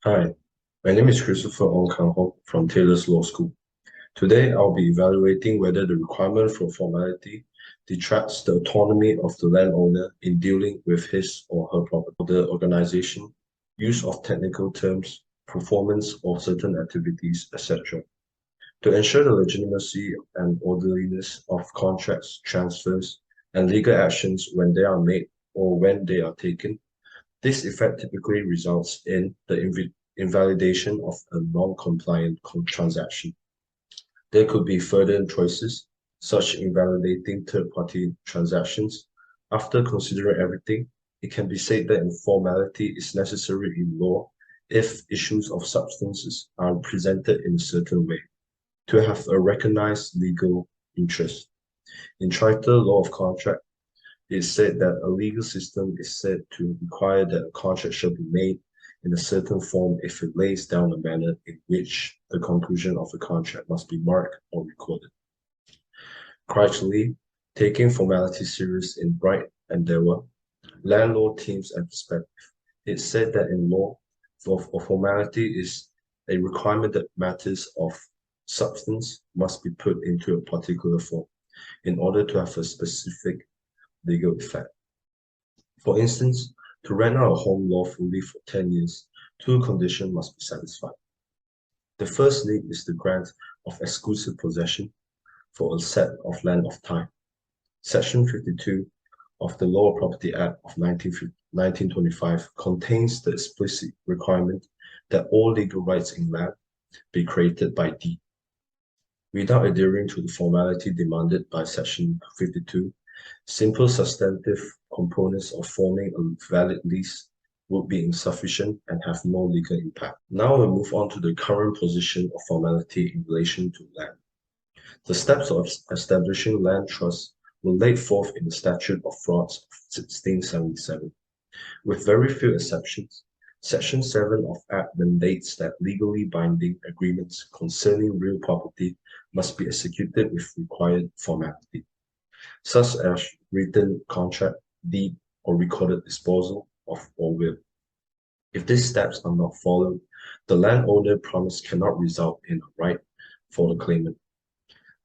Hi, my name is Christopher Ong Kang Ho from Taylor's Law School. Today, I'll be evaluating whether the requirement for formality detracts the autonomy of the landowner in dealing with his or her property, the organization, use of technical terms, performance of certain activities, etc. To ensure the legitimacy and orderliness of contracts, transfers, and legal actions when they are made or when they are taken, this effect typically results in the invalidation of a non-compliant transaction. There could be further choices, such invalidating third-party transactions. After considering everything, it can be said that informality is necessary in law if issues of substances are presented in a certain way, to have a recognized legal interest. In Charter Law of Contract, it is said that a legal system is said to require that a contract shall be made in a certain form if it lays down a manner in which the conclusion of a contract must be marked or recorded. Critchley, taking formality serious in bright endeavor, landlord themes and perspective. It said that in law, formality is a requirement that matters of substance must be put into a particular form in order to have a specific legal effect. For instance, to rent out a home lawfully for 10 years, two conditions must be satisfied. The first need is the grant of exclusive possession for a set of land of time. Section 52 of the Law of Property Act of 1925 contains the explicit requirement that all legal rights in land be created by deed. Without adhering to the formality demanded by Section 52, simple substantive components of forming a valid lease would be insufficient and have no legal impact. Now we'll move on to the current position of formality in relation to land. The steps of establishing land trusts were laid forth in the Statute of Frauds of 1677. With very few exceptions, Section 7 of Act mandates that legally binding agreements concerning real property must be executed with required formality, such as written contract, deed, or recorded disposal of or will. If these steps are not followed, the landowner promise cannot result in a right for the claimant.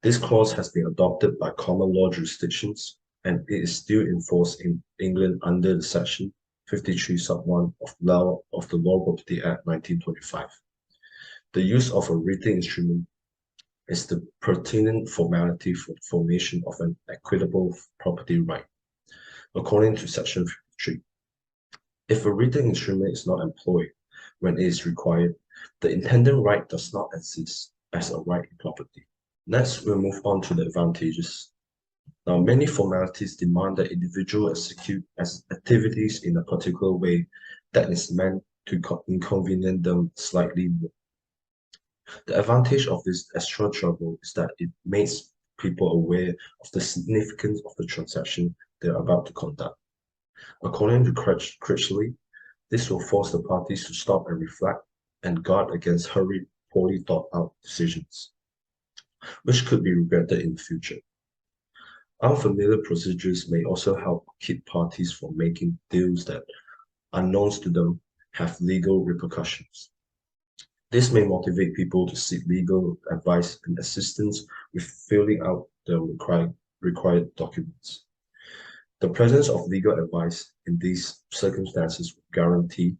This clause has been adopted by common law jurisdictions, and it is still enforced in England under the Section 53 sub 1 of the Law of Property Act 1925. The use of a written instrument is the pertinent formality for the formation of an equitable property right, according to Section 53. If a written instrument is not employed when it is required, the intended right does not exist as a right in property. Next, we'll move on to the advantages. Now, many formalities demand that individuals execute activities in a particular way that is meant to inconvenience them slightly more. The advantage of this extra trouble is that it makes people aware of the significance of the transaction they're about to conduct. According to Critchley, this will force the parties to stop and reflect and guard against hurried, poorly thought out decisions, which could be regretted in the future. Unfamiliar procedures may also help keep parties from making deals that, unknown to them, have legal repercussions. This may motivate people to seek legal advice and assistance with filling out the required documents. The presence of legal advice in these circumstances will guarantee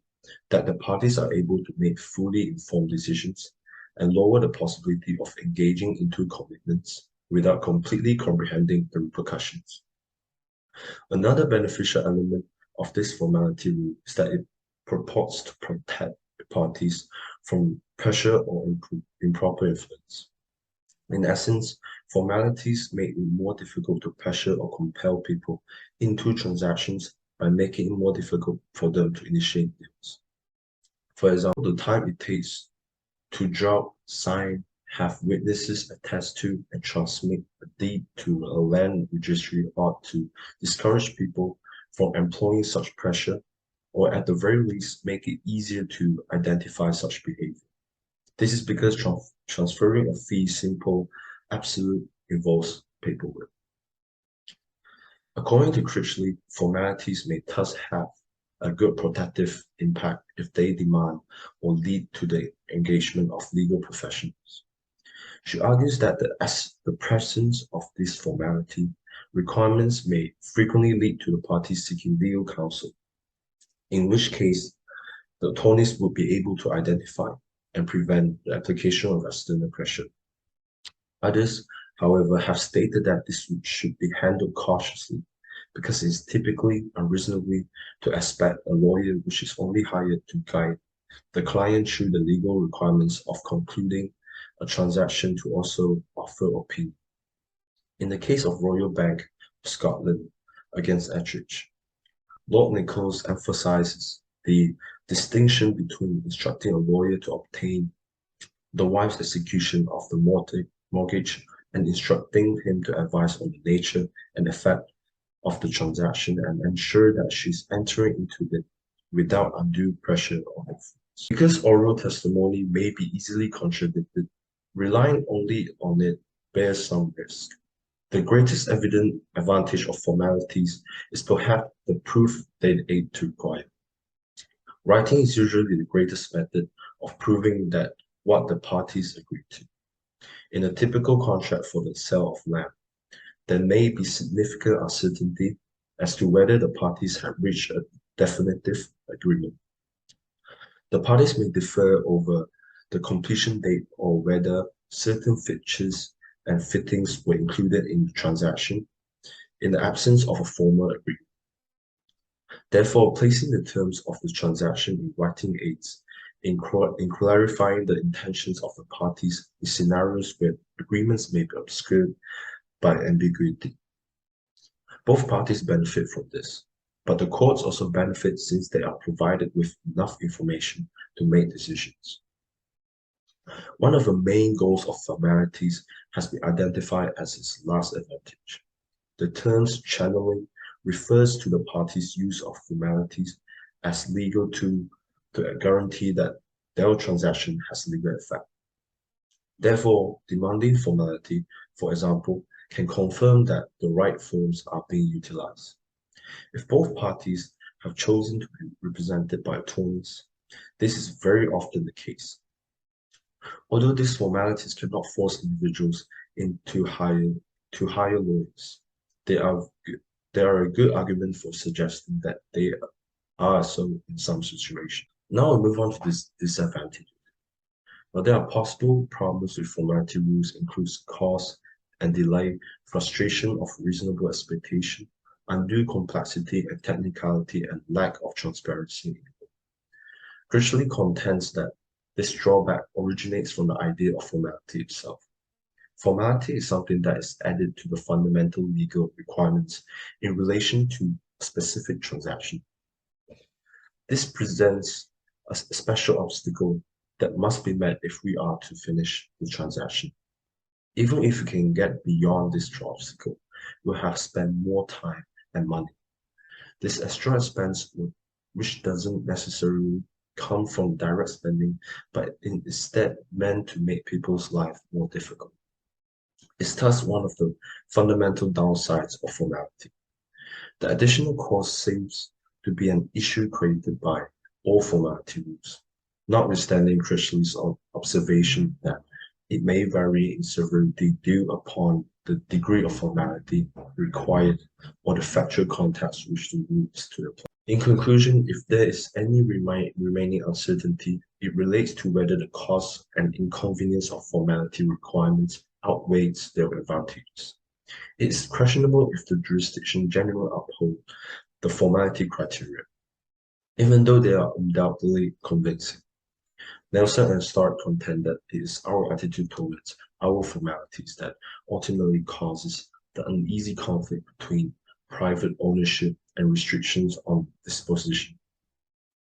that the parties are able to make fully informed decisions and lower the possibility of engaging into commitments without completely comprehending the repercussions. Another beneficial element of this formality rule is that it purports to protect parties from pressure or improper influence. In essence, formalities make it more difficult to pressure or compel people into transactions by making it more difficult for them to initiate deals. For example, the time it takes to draw, sign, have witnesses attest to, and transmit a deed to a land registry ought to discourage people from employing such pressure, or at the very least make it easier to identify such behavior. This is because transferring a fee simple absolute involves paperwork. According to Critchley, formalities may thus have a good protective impact if they demand or lead to the engagement of legal professionals. She argues that the presence of this formality requirements may frequently lead to the parties seeking legal counsel, in which case the attorneys would be able to identify and prevent the application of external pressure. Others, however, have stated that this should be handled cautiously because it is typically unreasonable to expect a lawyer which is only hired to guide the client through the legal requirements of concluding a transaction to also offer opinion. In the case of Royal Bank of Scotland against Ettridge, Lord Nichols emphasizes the distinction between instructing a lawyer to obtain the wife's execution of the mortgage and instructing him to advise on the nature and effect of the transaction and ensure that she's entering into it without undue pressure or influence. Because oral testimony may be easily contradicted, relying only on it bears some risk. The greatest evident advantage of formalities is perhaps the proof they aid to require. Writing is usually the greatest method of proving that what the parties agreed to. In a typical contract for the sale of land, there may be significant uncertainty as to whether the parties have reached a definitive agreement. The parties may differ over the completion date or whether certain fixtures and fittings were included in the transaction in the absence of a formal agreement. Therefore, placing the terms of the transaction in writing aids in clarifying the intentions of the parties in scenarios where agreements may be obscured by ambiguity. Both parties benefit from this, but the courts also benefit since they are provided with enough information to make decisions. One of the main goals of formalities has been identified as its last advantage. The terms channeling refers to the parties' use of formalities as legal to guarantee that their transaction has legal effect. Therefore, demanding formality, for example, can confirm that the right forms are being utilized. If both parties have chosen to be represented by attorneys, this is very often the case. Although these formalities cannot force individuals into hire lawyers, they are a good argument for suggesting that they are so in some situations. Now we move on to this disadvantage. Now, there are possible problems with formality rules includes cost and delay, frustration of reasonable expectation, undue complexity and technicality, and lack of transparency. Critchley contends that this drawback originates from the idea of formality itself. Formality is something that is added to the fundamental legal requirements in relation to a specific transaction. This presents a special obstacle that must be met if we are to finish the transaction. Even if we can get beyond this obstacle, we'll have spent more time and money. This extra expense, which doesn't necessarily come from direct spending, but instead meant to make people's life more difficult. It's thus one of the fundamental downsides of formality. The additional cost seems to be an issue created by all formality rules, notwithstanding Critchley's observation that it may vary in severity due upon the degree of formality required or the factual context which the rule is to apply. In conclusion, if there is any remaining uncertainty, it relates to whether the cost and inconvenience of formality requirements outweighs their advantages. It is questionable if the jurisdiction generally uphold the formality criteria, even though they are undoubtedly convincing. Nelson and Stark contend that it is our attitude towards our formalities that ultimately causes the uneasy conflict between private ownership and restrictions on disposition.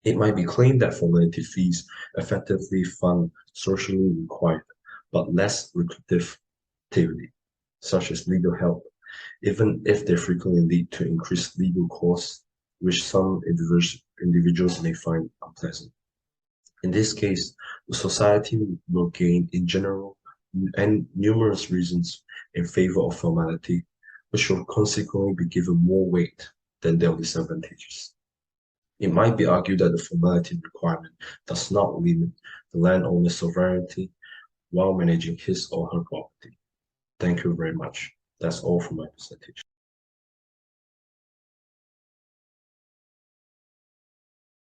It might be claimed that formality fees effectively fund socially required but less lucrative activity, such as legal help, even if they frequently lead to increased legal costs, which some individuals may find unpleasant. In this case, the society will gain in general and numerous reasons in favor of formality, which will consequently be given more weight than their disadvantages. It might be argued that the formality requirement does not limit the landowner's sovereignty while managing his or her property. Thank you very much. That's all for my presentation.